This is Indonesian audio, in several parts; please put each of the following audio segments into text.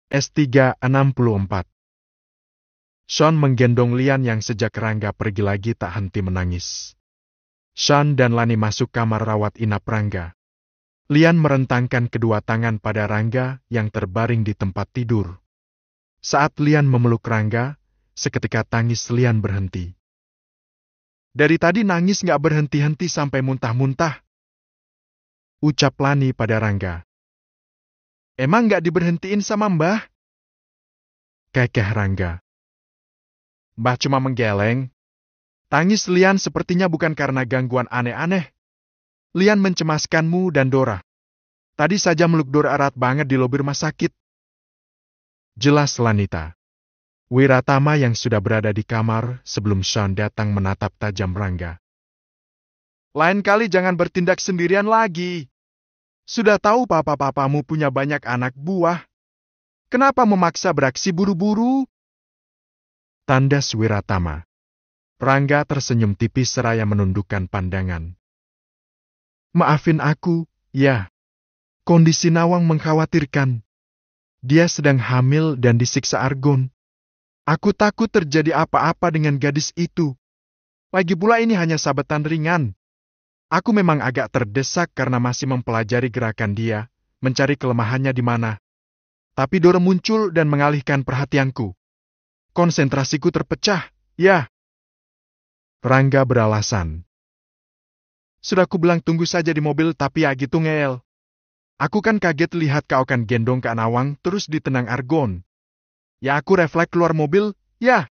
S364. Sean menggendong Lian yang sejak Rangga pergi lagi tak henti menangis. Sean dan Lani masuk kamar rawat inap Rangga. Lian merentangkan kedua tangan pada Rangga yang terbaring di tempat tidur. Saat Lian memeluk Rangga, seketika tangis Lian berhenti. Dari tadi nangis gak berhenti-henti sampai muntah-muntah, ucap Lani pada Rangga. Emang gak diberhentiin sama Mbah? Kekeh Rangga. Mbah cuma menggeleng. Tangis Lian sepertinya bukan karena gangguan aneh-aneh. Lian mencemaskanmu dan Dora. Tadi saja meluk Dora erat banget di lobi rumah sakit. Jelas Lanita. Wiratama yang sudah berada di kamar sebelum Sean datang menatap tajam Rangga. Lain kali jangan bertindak sendirian lagi. Sudah tahu papa-papamu punya banyak anak buah. Kenapa memaksa beraksi buru-buru? Tandas Wiratama. Rangga tersenyum tipis seraya menundukkan pandangan. Maafin aku, ya. Kondisi Nawang mengkhawatirkan. Dia sedang hamil dan disiksa Argon. Aku takut terjadi apa-apa dengan gadis itu. Lagi pula ini hanya sabatan ringan. Aku memang agak terdesak karena masih mempelajari gerakan dia, mencari kelemahannya di mana. Tapi Dora muncul dan mengalihkan perhatianku. Konsentrasiku terpecah, ya. Rangga beralasan. Sudah ku bilang tunggu saja di mobil tapi ya gitu ngeel. Aku kan kaget lihat kau kan gendong Kak Nawang terus ditenang Argon. Ya aku refleks keluar mobil, ya.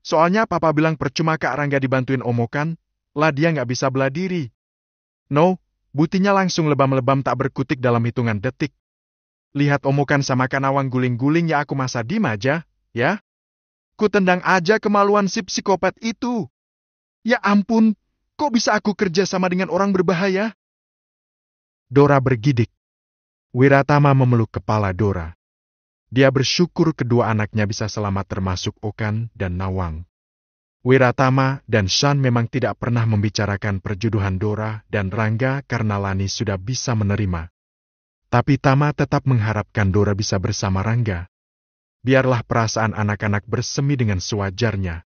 Soalnya papa bilang percuma Kak Rangga dibantuin omokan, lah dia nggak bisa bela diri. No, butinya langsung lebam-lebam tak berkutik dalam hitungan detik. Lihat omokan sama Kak Nawang guling-guling ya aku masa diem aja, ya. Ku tendang aja kemaluan si psikopat itu. Ya ampun, kok bisa aku kerja sama dengan orang berbahaya? Dora bergidik. Wiratama memeluk kepala Dora. Dia bersyukur kedua anaknya bisa selamat termasuk Okan dan Nawang. Wiratama dan Sean memang tidak pernah membicarakan perjodohan Dora dan Rangga karena Lani sudah bisa menerima. Tapi Tama tetap mengharapkan Dora bisa bersama Rangga. Biarlah perasaan anak-anak bersemi dengan sewajarnya.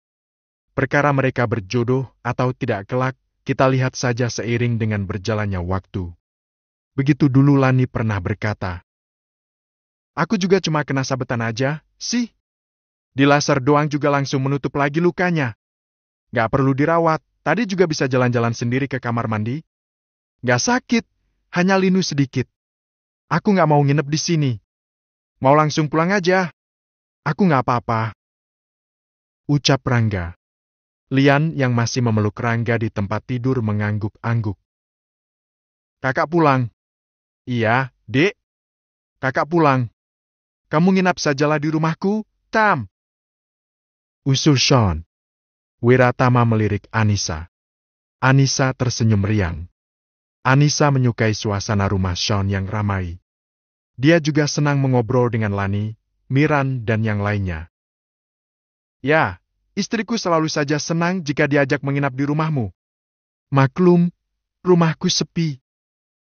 Perkara mereka berjodoh atau tidak kelak, kita lihat saja seiring dengan berjalannya waktu. Begitu dulu Lani pernah berkata, aku juga cuma kena sabetan aja, sih. Di laser doang juga langsung menutup lagi lukanya. Gak perlu dirawat, tadi juga bisa jalan-jalan sendiri ke kamar mandi. Gak sakit, hanya linu sedikit. Aku gak mau nginep di sini. Mau langsung pulang aja. Aku gak apa-apa. Ucap Rangga. Lian yang masih memeluk Rangga di tempat tidur mengangguk-angguk. Kakak pulang. Iya, Dek. Kakak pulang. Kamu nginap sajalah di rumahku, Tam. Usul Sean. Wiratama melirik Anissa. Anissa tersenyum riang. Anissa menyukai suasana rumah Sean yang ramai. Dia juga senang mengobrol dengan Lani, Miran, dan yang lainnya. Ya, istriku selalu saja senang jika diajak menginap di rumahmu. Maklum, rumahku sepi.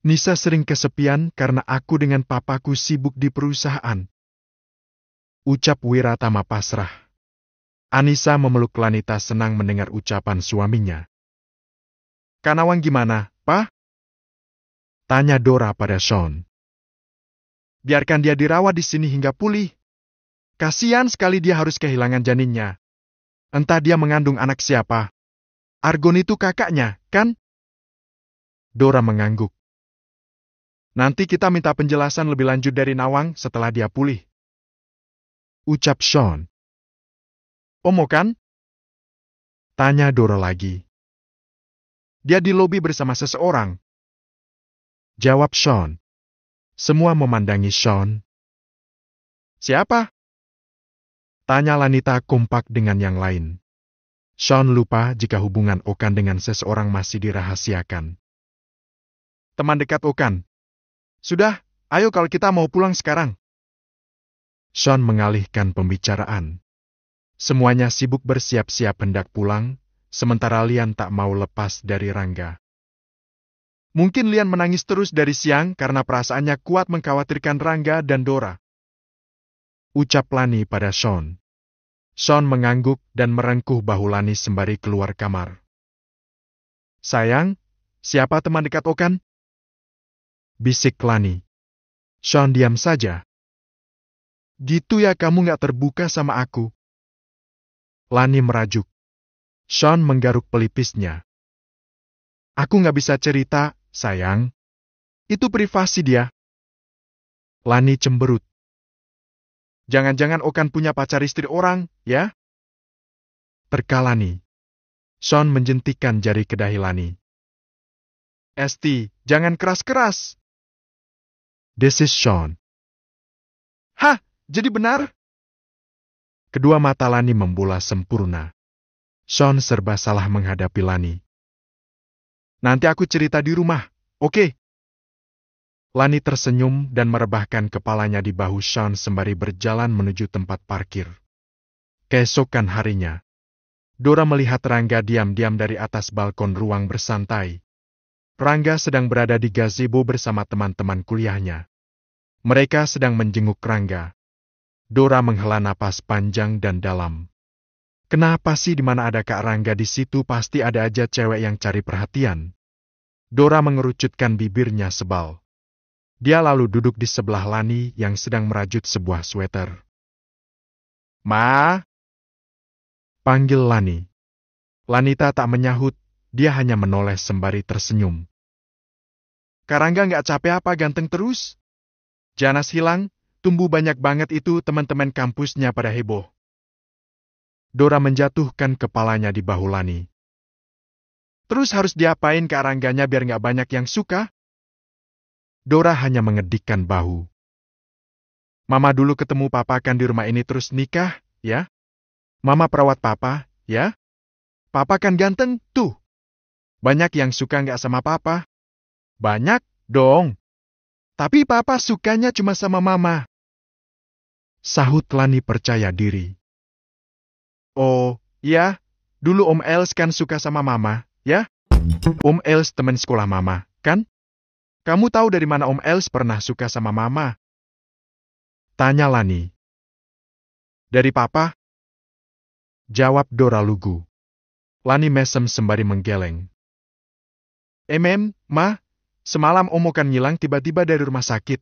Nisa sering kesepian karena aku dengan papaku sibuk di perusahaan. Ucap Wiratama pasrah. Anissa memeluk Lanita senang mendengar ucapan suaminya. Kak Nawang gimana, Pak? Tanya Dora pada Sean. Biarkan dia dirawat di sini hingga pulih. Kasihan sekali dia harus kehilangan janinnya. Entah dia mengandung anak siapa. Argon itu kakaknya, kan? Dora mengangguk. Nanti kita minta penjelasan lebih lanjut dari Nawang setelah dia pulih. Ucap Sean. Omo kan? Tanya Dora lagi. Dia di lobi bersama seseorang. Jawab Sean. Semua memandangi Sean. Siapa? Tanya Lanita kompak dengan yang lain. Sean lupa jika hubungan Okan dengan seseorang masih dirahasiakan. Teman dekat Okan. Sudah, ayo kalau kita mau pulang sekarang. Sean mengalihkan pembicaraan. Semuanya sibuk bersiap-siap hendak pulang, sementara Lian tak mau lepas dari Rangga. Mungkin Lian menangis terus dari siang karena perasaannya kuat mengkhawatirkan Rangga dan Dora. ucap Lani pada Sean. Sean mengangguk dan merengkuh bahu Lani sembari keluar kamar. Sayang, siapa teman dekat Okan? Bisik Lani. Sean diam saja. Gitu ya kamu gak terbuka sama aku? Lani merajuk. Sean menggaruk pelipisnya. Aku gak bisa cerita, sayang. Itu privasi dia. Lani cemberut. Jangan-jangan Okan punya pacar istri orang, ya? Terka Lani. Sean menjentikkan jari ke dahi Lani. Esti, jangan keras-keras. Desis Sean. Hah, jadi benar? Kedua mata Lani membola sempurna. Sean serba salah menghadapi Lani. Nanti aku cerita di rumah, oke? Lani tersenyum dan merebahkan kepalanya di bahu Sean sembari berjalan menuju tempat parkir. Keesokan harinya, Dora melihat Rangga diam-diam dari atas balkon ruang bersantai. Rangga sedang berada di gazebo bersama teman-teman kuliahnya. Mereka sedang menjenguk Rangga. Dora menghela napas panjang dan dalam. Kenapa sih di mana ada Kak Rangga di situ pasti ada aja cewek yang cari perhatian? Dora mengerucutkan bibirnya sebal. Dia lalu duduk di sebelah Lani yang sedang merajut sebuah sweater. Ma! Panggil Lani. Lanita tak menyahut, dia hanya menoleh sembari tersenyum. Kak Rangga nggak capek apa ganteng terus? Janas hilang, tumbuh banyak banget itu teman-teman kampusnya pada heboh. Dora menjatuhkan kepalanya di bahu Lani. Terus harus diapain Kak Rangganya biar nggak banyak yang suka? Dora hanya mengedikkan bahu. Mama dulu ketemu papa kan di rumah ini terus nikah, ya? Mama perawat papa, ya? Papa kan ganteng, tuh. Banyak yang suka nggak sama papa? Banyak, dong. Tapi papa sukanya cuma sama mama. Sahut Lani percaya diri. Oh, iya. Dulu Om Els kan suka sama mama, ya? Om Els teman sekolah mama, kan? Kamu tahu dari mana Om Els pernah suka sama mama? Tanya Lani. Dari papa? Jawab Dora lugu. Lani mesem sembari menggeleng. Ma, semalam Om Okan ngilang tiba-tiba dari rumah sakit.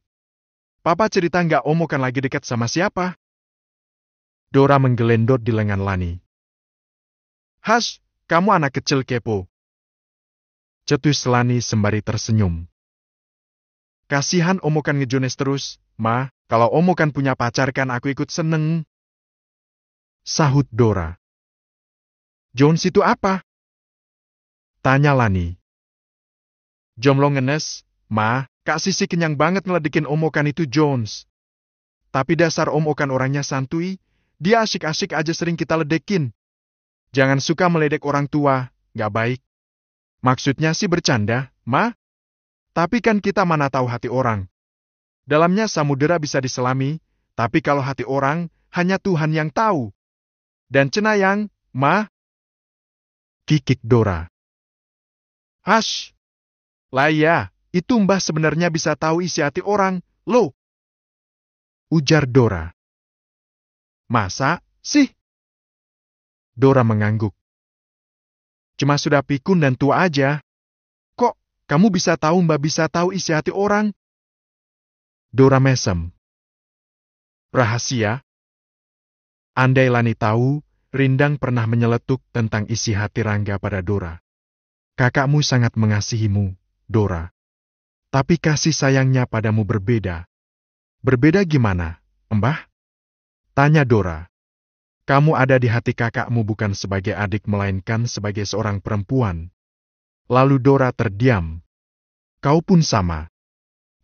Papa cerita nggak Om Okan lagi dekat sama siapa? Dora menggelendot di lengan Lani. Hush, kamu anak kecil kepo. Cetus Lani sembari tersenyum. Kasihan Om Okan ngejones terus, Ma, kalau Om Okan punya pacar kan aku ikut seneng. Sahut Dora. Jones itu apa? Tanya Lani. Jomblo ngenes, Ma, Kak Sisi kenyang banget ngeledekin Om Okan itu Jones. Tapi dasar Om Okan orangnya santuy, dia asik-asik aja sering kita ledekin. Jangan suka meledek orang tua, gak baik. Maksudnya sih bercanda, Ma. Tapi kan kita mana tahu hati orang. Dalamnya samudera bisa diselami, tapi kalau hati orang, hanya Tuhan yang tahu. Dan cenayang, Ma. Kikik Dora. Hush. Lah ya, itu Mbah sebenarnya bisa tahu isi hati orang, loh. Ujar Dora. Masa sih? Dora mengangguk. Cuma sudah pikun dan tua aja. Kok kamu bisa tahu Mbah bisa tahu isi hati orang? Dora mesem. Rahasia? Andai Lani tahu, Rindang pernah menyeletuk tentang isi hati Rangga pada Dora. Kakakmu sangat mengasihimu, Dora. Tapi kasih sayangnya padamu berbeda. Berbeda gimana, Mbah? Tanya Dora. Kamu ada di hati kakakmu bukan sebagai adik melainkan sebagai seorang perempuan. Lalu Dora terdiam. Kau pun sama.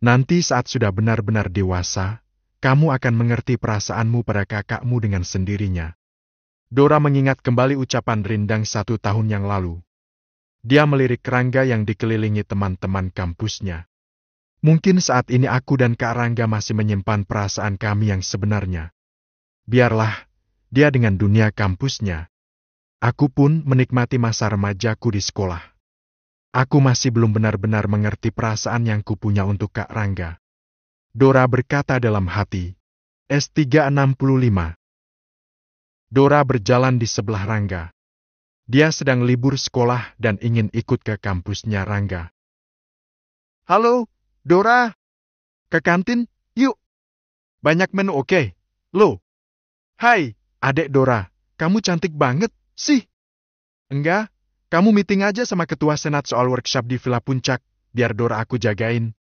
Nanti saat sudah benar-benar dewasa, kamu akan mengerti perasaanmu pada kakakmu dengan sendirinya. Dora mengingat kembali ucapan Rindang 1 tahun yang lalu. Dia melirik Rangga yang dikelilingi teman-teman kampusnya. Mungkin saat ini aku dan Kak Rangga masih menyimpan perasaan kami yang sebenarnya. Biarlah dia dengan dunia kampusnya. Aku pun menikmati masa remajaku di sekolah. Aku masih belum benar-benar mengerti perasaan yang kupunya untuk Kak Rangga. Dora berkata dalam hati. S365. Dora berjalan di sebelah Rangga. Dia sedang libur sekolah dan ingin ikut ke kampusnya Rangga. Halo, Dora. Ke kantin, yuk. Banyak menu oke. Lo. Hai, adek Dora. Kamu cantik banget, sih. Enggak, kamu meeting aja sama ketua senat soal workshop di Villa Puncak, biar Dora aku jagain.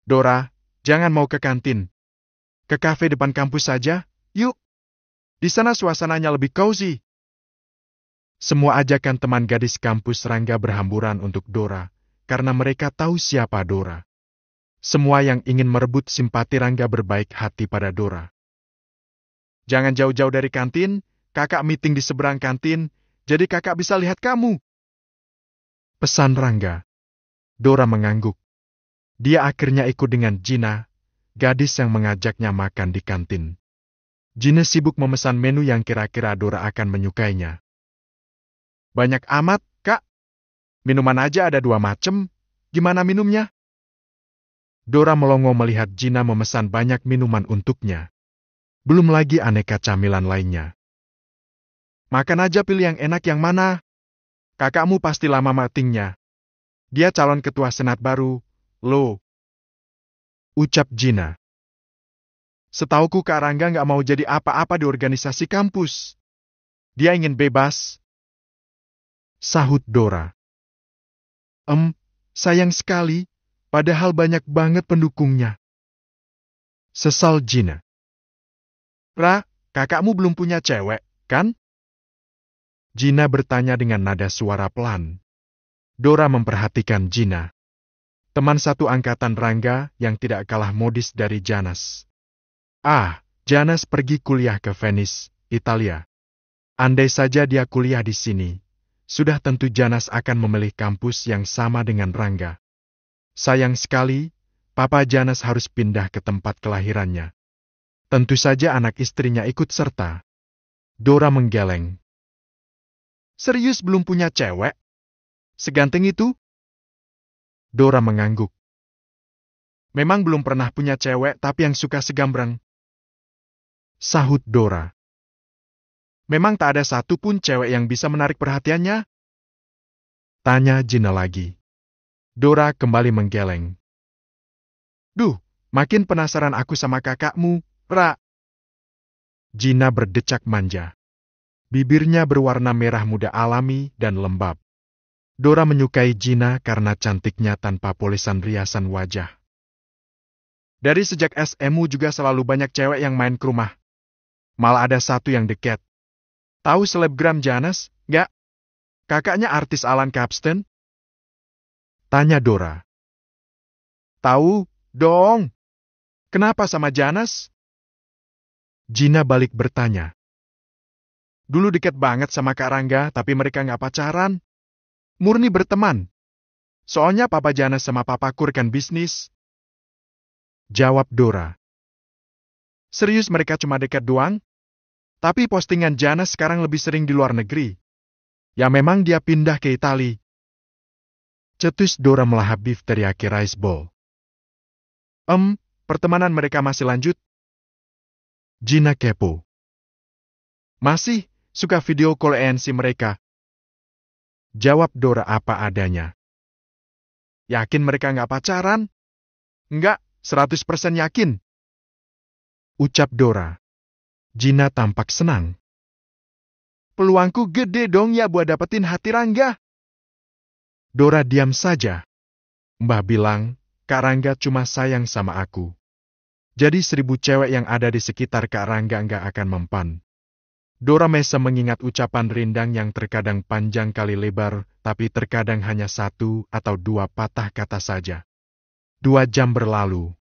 Dora, jangan mau ke kantin. Ke kafe depan kampus saja, yuk. Di sana suasananya lebih cozy. Semua ajakan teman gadis kampus Rangga berhamburan untuk Dora, karena mereka tahu siapa Dora. Semua yang ingin merebut simpati Rangga berbaik hati pada Dora. Jangan jauh-jauh dari kantin, kakak meeting di seberang kantin, jadi kakak bisa lihat kamu. Pesan Rangga. Dora mengangguk. Dia akhirnya ikut dengan Gina, gadis yang mengajaknya makan di kantin. Gina sibuk memesan menu yang kira-kira Dora akan menyukainya. Banyak amat, Kak. Minuman aja ada 2 macem. Gimana minumnya? Dora melongo melihat Gina memesan banyak minuman untuknya. Belum lagi aneka camilan lainnya. Makan aja, pilih yang enak yang mana. Kakakmu pasti lama meetingnya. Dia calon ketua senat baru, lo. Ucap Gina. Setauku Kak Rangga nggak mau jadi apa-apa di organisasi kampus. Dia ingin bebas. Sahut Dora. Sayang sekali, padahal banyak banget pendukungnya. Sesal Gina. Kakakmu belum punya cewek, kan? Gina bertanya dengan nada suara pelan. Dora memperhatikan Gina. Teman satu angkatan Rangga yang tidak kalah modis dari Janas. Janas pergi kuliah ke Venice, Italia. Andai saja dia kuliah di sini, sudah tentu Janas akan memilih kampus yang sama dengan Rangga. Sayang sekali, Papa Janas harus pindah ke tempat kelahirannya. Tentu saja anak istrinya ikut serta. Dora menggeleng. Serius belum punya cewek? Seganteng itu? Dora mengangguk. Memang belum pernah punya cewek tapi yang suka segambrang. Sahut Dora. Memang tak ada satu pun cewek yang bisa menarik perhatiannya? Tanya Gina lagi. Dora kembali menggeleng. Duh, makin penasaran aku sama kakakmu, Ra. Gina berdecak manja. Bibirnya berwarna merah muda alami dan lembab. Dora menyukai Gina karena cantiknya tanpa polesan riasan wajah. Dari sejak SMU juga selalu banyak cewek yang main ke rumah. Malah ada satu yang deket. Tahu selebgram Janas, nggak? Kakaknya artis Alan Capstan? Tanya Dora. Tahu, dong. Kenapa sama Janas? Gina balik bertanya. Dulu deket banget sama Kak Rangga, tapi mereka nggak pacaran. Murni berteman. Soalnya Papa Janas sama Papaku rekan bisnis. Jawab Dora. Serius mereka cuma dekat doang? Tapi postingan Janas sekarang lebih sering di luar negeri. Ya memang dia pindah ke Italia. Cetus Dora melahap beef teriyaki rice bowl. Pertemanan mereka masih lanjut? Gina kepo. Masih, suka video call ANC mereka. Jawab Dora apa adanya. Yakin mereka nggak pacaran? Enggak, 100% yakin. Ucap Dora. Gina tampak senang. Peluangku gede dong ya buat dapetin hati Rangga. Dora diam saja. Mbah bilang, Kak Rangga cuma sayang sama aku. Jadi 1000 cewek yang ada di sekitar Kak Rangga nggak akan mempan. Dora mesem mengingat ucapan Rindang yang terkadang panjang kali lebar, tapi terkadang hanya 1 atau 2 patah kata saja. 2 jam berlalu.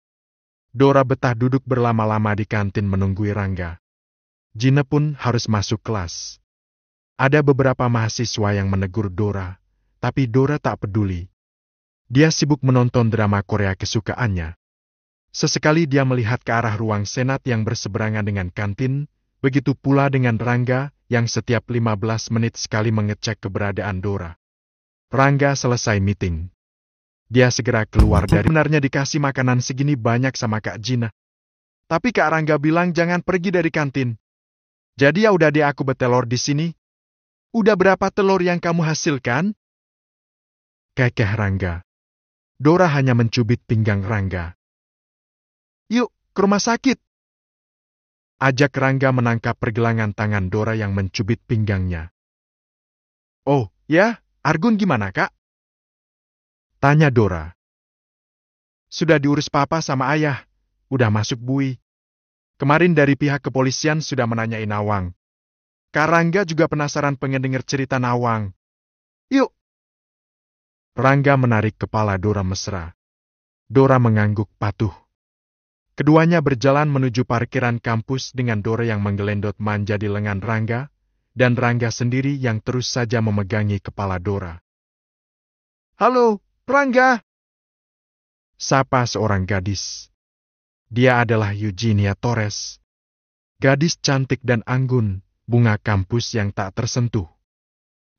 Dora betah duduk berlama-lama di kantin menunggui Rangga. Gina pun harus masuk kelas. Ada beberapa mahasiswa yang menegur Dora, tapi Dora tak peduli. Dia sibuk menonton drama Korea kesukaannya. Sesekali dia melihat ke arah ruang senat yang berseberangan dengan kantin, begitu pula dengan Rangga yang setiap 15 menit sekali mengecek keberadaan Dora. Rangga selesai meeting. Dia segera keluar dari. Sebenarnya dikasih makanan segini banyak sama Kak Gina. Tapi Kak Rangga bilang jangan pergi dari kantin. Jadi ya udah deh aku betelor di sini. Udah berapa telur yang kamu hasilkan? Kekeh Rangga. Dora hanya mencubit pinggang Rangga. Yuk, ke rumah sakit. Ajak Rangga menangkap pergelangan tangan Dora yang mencubit pinggangnya. Oh, ya, Argun gimana, Kak? Tanya Dora. Sudah diurus papa sama ayah. Udah masuk bui. Kemarin dari pihak kepolisian sudah menanyai Nawang. Kak Rangga juga penasaran pengen denger cerita Nawang. Yuk. Rangga menarik kepala Dora mesra. Dora mengangguk patuh. Keduanya berjalan menuju parkiran kampus dengan Dora yang menggelendot manja di lengan Rangga, dan Rangga sendiri yang terus saja memegangi kepala Dora. Halo, Rangga! Sapa seorang gadis. Dia adalah Eugenia Torres. Gadis cantik dan anggun, bunga kampus yang tak tersentuh.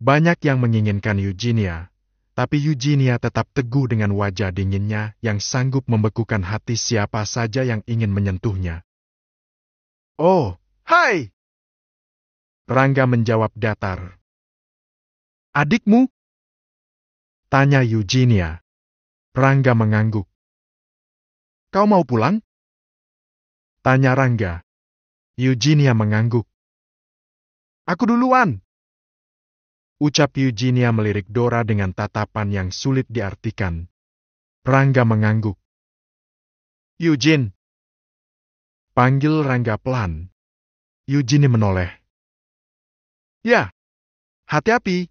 Banyak yang menginginkan Eugenia, tapi Eugenia tetap teguh dengan wajah dinginnya yang sanggup membekukan hati siapa saja yang ingin menyentuhnya. Oh, hai! Rangga menjawab datar. Adikmu? Tanya Eugenia. Rangga mengangguk. Kau mau pulang? Tanya Rangga. Eugenia mengangguk. Aku duluan. Ucap Eugenia melirik Dora dengan tatapan yang sulit diartikan. Rangga mengangguk. Eugene. Panggil Rangga pelan. Eugenie menoleh. Ya, hati-hati.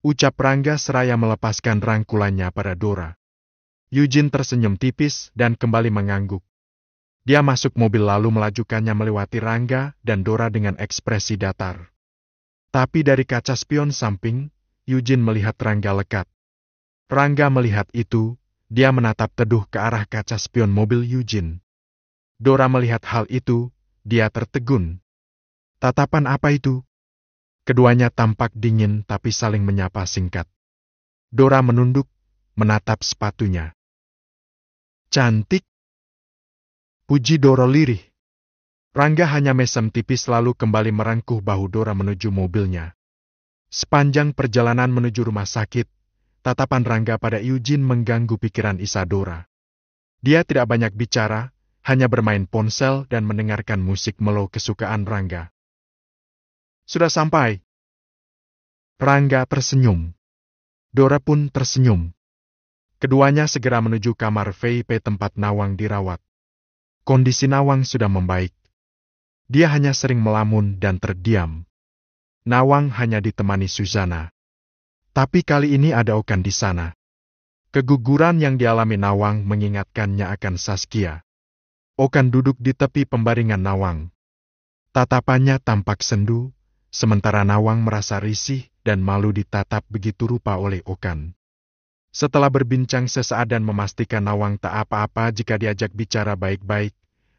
Ucap Rangga seraya melepaskan rangkulannya pada Dora. Eugene tersenyum tipis dan kembali mengangguk. Dia masuk mobil lalu melajukannya melewati Rangga dan Dora dengan ekspresi datar. Tapi dari kaca spion samping, Eugene melihat Rangga lekat. Rangga melihat itu, dia menatap teduh ke arah kaca spion mobil Eugene. Dora melihat hal itu, dia tertegun. Tatapan apa itu? Keduanya tampak dingin tapi saling menyapa singkat. Dora menunduk, menatap sepatunya. Cantik. Puji Dora lirih. Rangga hanya mesem tipis lalu kembali merangkuh bahu Dora menuju mobilnya. Sepanjang perjalanan menuju rumah sakit, tatapan Rangga pada Eugene mengganggu pikiran Isadora. Dia tidak banyak bicara, hanya bermain ponsel dan mendengarkan musik melo kesukaan Rangga. Sudah sampai. Rangga tersenyum. Dora pun tersenyum. Keduanya segera menuju kamar VIP tempat Nawang dirawat. Kondisi Nawang sudah membaik. Dia hanya sering melamun dan terdiam. Nawang hanya ditemani Suzana. Tapi kali ini ada Okan di sana. Keguguran yang dialami Nawang mengingatkannya akan Saskia. Okan duduk di tepi pembaringan Nawang. Tatapannya tampak sendu, sementara Nawang merasa risih dan malu ditatap begitu rupa oleh Okan. Setelah berbincang sesaat dan memastikan Nawang tak apa-apa jika diajak bicara baik-baik,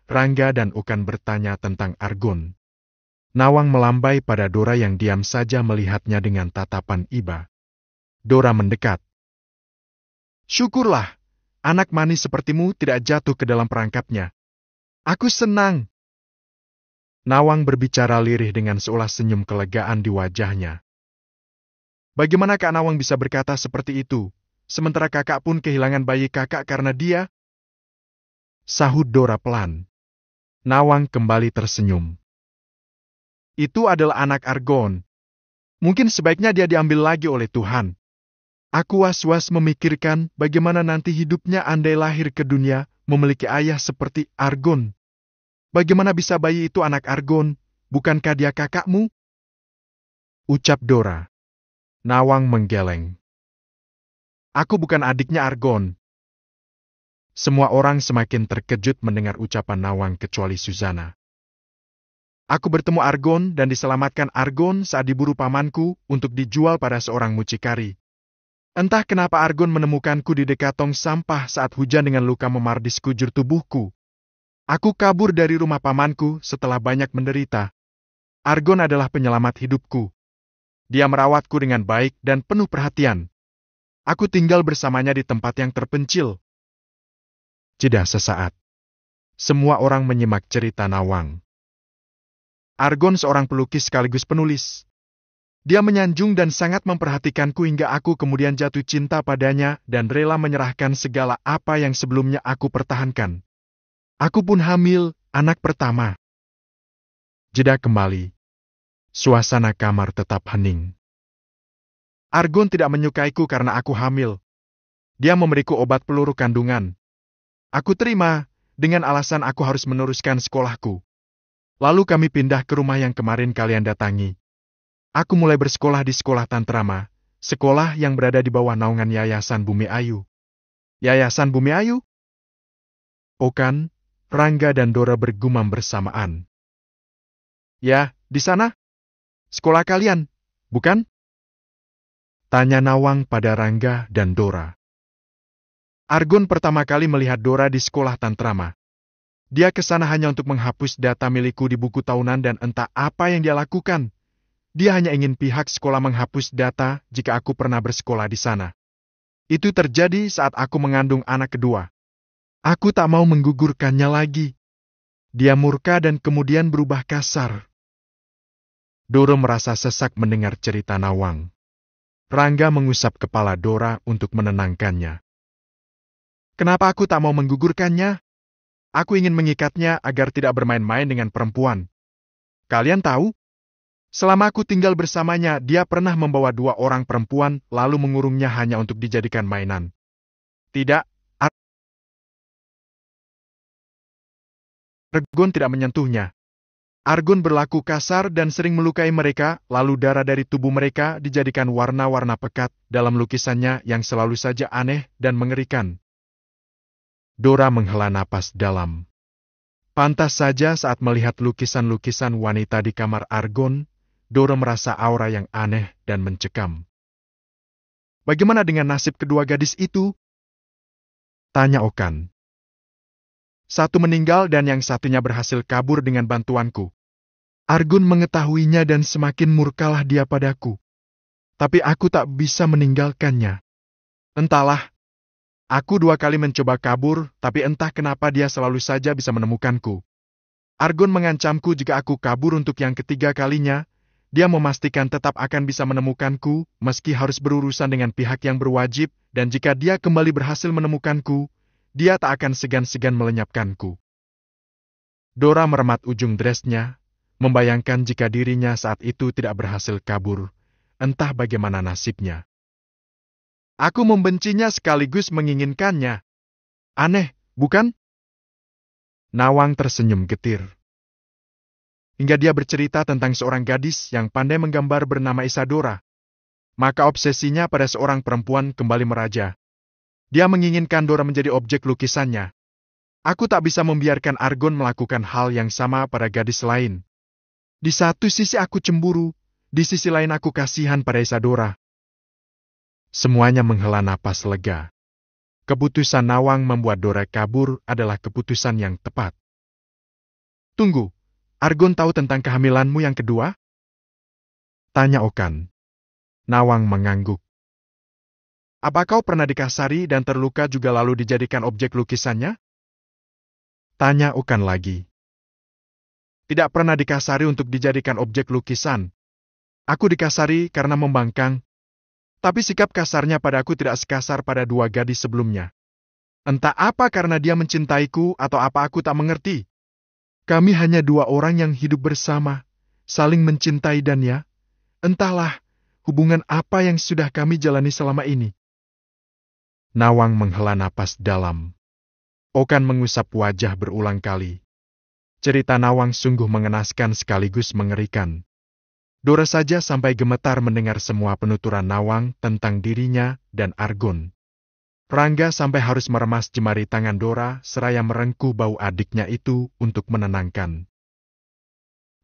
Rangga dan Okan bertanya tentang Argun. Nawang melambai pada Dora yang diam saja melihatnya dengan tatapan iba. Dora mendekat. Syukurlah, anak manis sepertimu tidak jatuh ke dalam perangkapnya. Aku senang. Nawang berbicara lirih dengan seolah senyum kelegaan di wajahnya. Bagaimana Kak Nawang bisa berkata seperti itu, sementara kakak pun kehilangan bayi kakak karena dia? Sahut Dora pelan. Nawang kembali tersenyum. Itu adalah anak Argon. Mungkin sebaiknya dia diambil lagi oleh Tuhan. Aku was-was memikirkan bagaimana nanti hidupnya andai lahir ke dunia memiliki ayah seperti Argon. Bagaimana bisa bayi itu anak Argon, bukankah dia kakakmu? Ucap Dora. Nawang menggeleng. Aku bukan adiknya Argon. Semua orang semakin terkejut mendengar ucapan Nawang kecuali Suzana. Aku bertemu Argon dan diselamatkan Argon saat diburu pamanku untuk dijual pada seorang mucikari. Entah kenapa Argon menemukanku di dekat tong sampah saat hujan dengan luka memar di sekujur tubuhku. Aku kabur dari rumah pamanku setelah banyak menderita. Argon adalah penyelamat hidupku. Dia merawatku dengan baik dan penuh perhatian. Aku tinggal bersamanya di tempat yang terpencil. Jeda sesaat. Semua orang menyimak cerita Nawang. Argon seorang pelukis sekaligus penulis. Dia menyanjung dan sangat memperhatikanku hingga aku kemudian jatuh cinta padanya dan rela menyerahkan segala apa yang sebelumnya aku pertahankan. Aku pun hamil, anak pertama. Jeda kembali. Suasana kamar tetap hening. Argon tidak menyukaiku karena aku hamil. Dia memberiku obat peluru kandungan. Aku terima, dengan alasan aku harus meneruskan sekolahku. Lalu kami pindah ke rumah yang kemarin kalian datangi. Aku mulai bersekolah di sekolah Tantrama, sekolah yang berada di bawah naungan Yayasan Bumi Ayu. Yayasan Bumi Ayu? Okan, Rangga dan Dora bergumam bersamaan. Ya, di sana. Sekolah kalian, bukan? Tanya Nawang pada Rangga dan Dora. Argon pertama kali melihat Dora di sekolah Tantrama. Dia ke sana hanya untuk menghapus data milikku di buku tahunan dan entah apa yang dia lakukan. Dia hanya ingin pihak sekolah menghapus data jika aku pernah bersekolah di sana. Itu terjadi saat aku mengandung anak kedua. Aku tak mau menggugurkannya lagi. Dia murka dan kemudian berubah kasar. Dora merasa sesak mendengar cerita Nawang. Rangga mengusap kepala Dora untuk menenangkannya. Kenapa aku tak mau menggugurkannya? Aku ingin mengikatnya agar tidak bermain-main dengan perempuan. Kalian tahu? Selama aku tinggal bersamanya, dia pernah membawa 2 orang perempuan lalu mengurungnya hanya untuk dijadikan mainan. Tidak, Argon tidak menyentuhnya. Argon berlaku kasar dan sering melukai mereka, lalu darah dari tubuh mereka dijadikan warna-warna pekat dalam lukisannya yang selalu saja aneh dan mengerikan. Dora menghela napas dalam. Pantas saja saat melihat lukisan-lukisan wanita di kamar Argon, Dora merasa aura yang aneh dan mencekam. Bagaimana dengan nasib kedua gadis itu? Tanya Okan. Satu meninggal dan yang satunya berhasil kabur dengan bantuanku. Argon mengetahuinya dan semakin murkalah dia padaku. Tapi aku tak bisa meninggalkannya. Entahlah, aku 2 kali mencoba kabur, tapi entah kenapa dia selalu saja bisa menemukanku. Argon mengancamku jika aku kabur untuk yang ketiga kalinya, dia memastikan tetap akan bisa menemukanku, meski harus berurusan dengan pihak yang berwajib, dan jika dia kembali berhasil menemukanku, dia tak akan segan-segan melenyapkanku. Dora meremat ujung dressnya, membayangkan jika dirinya saat itu tidak berhasil kabur, entah bagaimana nasibnya. Aku membencinya sekaligus menginginkannya. Aneh, bukan? Nawang tersenyum getir. Hingga dia bercerita tentang seorang gadis yang pandai menggambar bernama Isadora. Maka obsesinya pada seorang perempuan kembali meraja. Dia menginginkan Dora menjadi objek lukisannya. Aku tak bisa membiarkan Argon melakukan hal yang sama pada gadis lain. Di satu sisi aku cemburu, di sisi lain aku kasihan pada Isadora. Semuanya menghela napas lega. Keputusan Nawang membuat Dora kabur adalah keputusan yang tepat. Tunggu. Argon tahu tentang kehamilanmu yang kedua? Tanya Okan. Nawang mengangguk. Apa kau pernah dikasari dan terluka juga lalu dijadikan objek lukisannya? Tanya Okan lagi. Tidak pernah dikasari untuk dijadikan objek lukisan. Aku dikasari karena membangkang. Tapi sikap kasarnya padaku tidak sekasar pada 2 gadis sebelumnya. Entah apa karena dia mencintaiku atau apa aku tak mengerti. Kami hanya 2 orang yang hidup bersama, saling mencintai dan ya, entahlah hubungan apa yang sudah kami jalani selama ini. Nawang menghela napas dalam. Okan mengusap wajah berulang kali. Cerita Nawang sungguh mengenaskan sekaligus mengerikan. Dora saja sampai gemetar mendengar semua penuturan Nawang tentang dirinya dan Argon. Rangga sampai harus meremas jemari tangan Dora seraya merengkuh bau adiknya itu untuk menenangkan.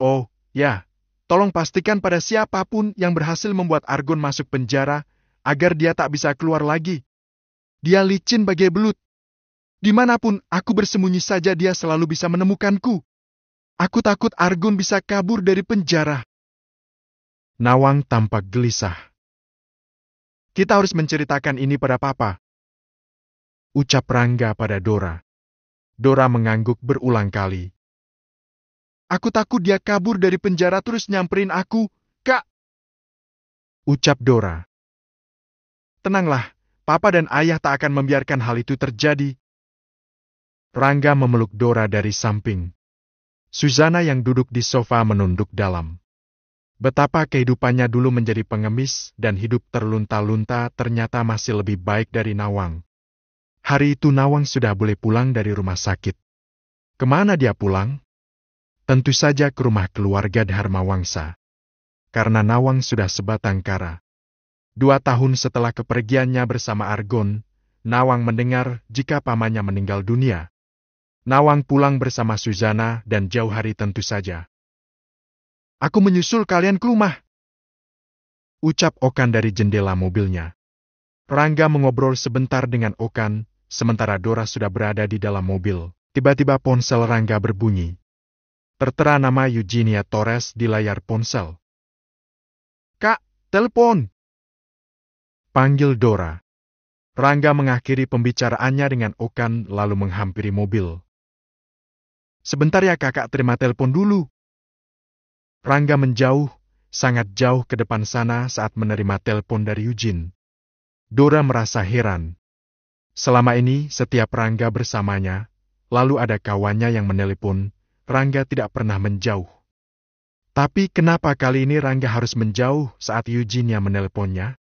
Oh, ya, tolong pastikan pada siapapun yang berhasil membuat Argon masuk penjara agar dia tak bisa keluar lagi. Dia licin bagai belut. Dimanapun aku bersembunyi saja dia selalu bisa menemukanku. Aku takut Argon bisa kabur dari penjara. Nawang tampak gelisah. Kita harus menceritakan ini pada Papa, ucap Rangga pada Dora. Dora mengangguk berulang kali. Aku takut dia kabur dari penjara terus nyamperin aku, Kak. Ucap Dora. Tenanglah, Papa dan Ayah tak akan membiarkan hal itu terjadi. Rangga memeluk Dora dari samping. Suzana yang duduk di sofa menunduk dalam. Betapa kehidupannya dulu menjadi pengemis dan hidup terlunta-lunta ternyata masih lebih baik dari Nawang. Hari itu Nawang sudah boleh pulang dari rumah sakit. Kemana dia pulang? Tentu saja ke rumah keluarga Dharma Wangsa. Karena Nawang sudah sebatang kara. 2 tahun setelah kepergiannya bersama Argon, Nawang mendengar jika pamannya meninggal dunia. Nawang pulang bersama Suzana dan jauh hari tentu saja. Aku menyusul kalian ke rumah, ucap Okan dari jendela mobilnya. Rangga mengobrol sebentar dengan Okan, sementara Dora sudah berada di dalam mobil. Tiba-tiba ponsel Rangga berbunyi. Tertera nama Eugenia Torres di layar ponsel. Kak, telepon! Panggil Dora. Rangga mengakhiri pembicaraannya dengan Okan lalu menghampiri mobil. Sebentar ya kakak, terima telepon dulu. Rangga menjauh, sangat jauh ke depan sana saat menerima telepon dari Eugene. Dora merasa heran. Selama ini setiap Rangga bersamanya, lalu ada kawannya yang menelepon, Rangga tidak pernah menjauh. Tapi kenapa kali ini Rangga harus menjauh saat Eugene yang menelponnya?